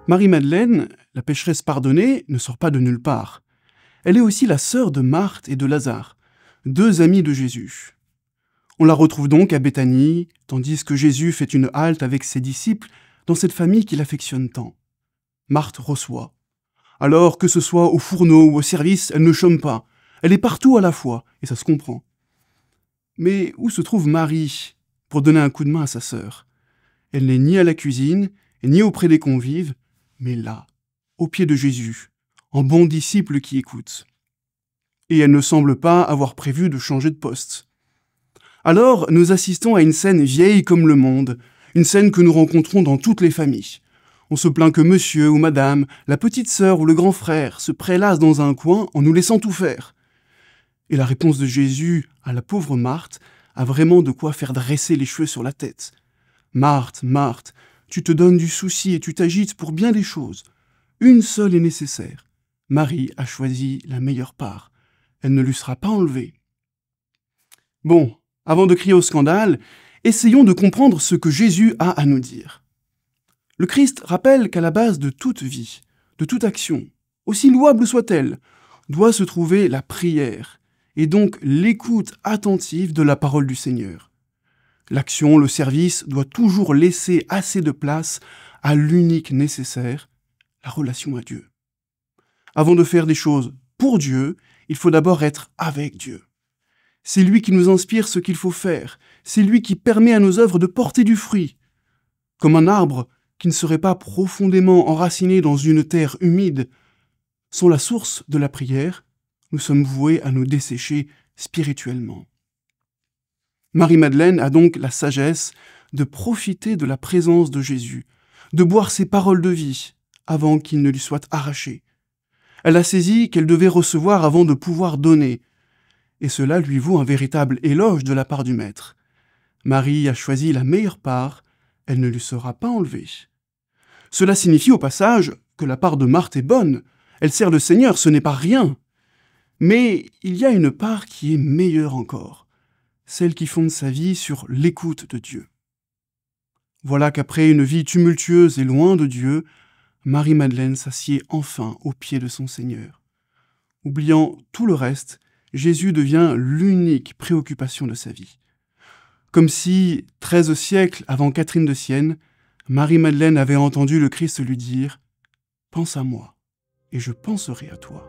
Marie-Madeleine, la pécheresse pardonnée, ne sort pas de nulle part. Elle est aussi la sœur de Marthe et de Lazare, deux amis de Jésus. On la retrouve donc à Béthanie, tandis que Jésus fait une halte avec ses disciples dans cette famille qu'il affectionne tant. Marthe reçoit. Alors que ce soit au fourneau ou au service, elle ne chôme pas. Elle est partout à la fois, et ça se comprend. Mais où se trouve Marie pour donner un coup de main à sa sœur? Elle n'est ni à la cuisine, ni auprès des convives, mais là, aux pieds de Jésus, en bon disciple qui écoute. Et elle ne semble pas avoir prévu de changer de poste. Alors, nous assistons à une scène vieille comme le monde, une scène que nous rencontrons dans toutes les familles. On se plaint que monsieur ou madame, la petite sœur ou le grand frère se prélassent dans un coin en nous laissant tout faire. Et la réponse de Jésus à la pauvre Marthe a vraiment de quoi faire dresser les cheveux sur la tête. « Marthe, Marthe, tu te donnes du souci et tu t'agites pour bien des choses. Une seule est nécessaire. Marie a choisi la meilleure part. Elle ne lui sera pas enlevée. » Bon, avant de crier au scandale, essayons de comprendre ce que Jésus a à nous dire. Le Christ rappelle qu'à la base de toute vie, de toute action, aussi louable soit-elle, doit se trouver la prière, et donc l'écoute attentive de la parole du Seigneur. L'action, le service, doit toujours laisser assez de place à l'unique nécessaire, la relation à Dieu. Avant de faire des choses pour Dieu, il faut d'abord être avec Dieu. C'est lui qui nous inspire ce qu'il faut faire, c'est lui qui permet à nos œuvres de porter du fruit. Comme un arbre qui ne serait pas profondément enraciné dans une terre humide, sans la source de la prière, nous sommes voués à nous dessécher spirituellement. Marie-Madeleine a donc la sagesse de profiter de la présence de Jésus, de boire ses paroles de vie avant qu'il ne lui soit arraché. Elle a saisi qu'elle devait recevoir avant de pouvoir donner, et cela lui vaut un véritable éloge de la part du Maître. Marie a choisi la meilleure part, elle ne lui sera pas enlevée. Cela signifie au passage que la part de Marthe est bonne, elle sert le Seigneur, ce n'est pas rien. Mais il y a une part qui est meilleure encore, celle qui fonde sa vie sur l'écoute de Dieu. Voilà qu'après une vie tumultueuse et loin de Dieu, Marie-Madeleine s'assied enfin aux pieds de son Seigneur. Oubliant tout le reste, Jésus devient l'unique préoccupation de sa vie. Comme si, 13 siècles avant Catherine de Sienne, Marie-Madeleine avait entendu le Christ lui dire « Pense à moi, et je penserai à toi ».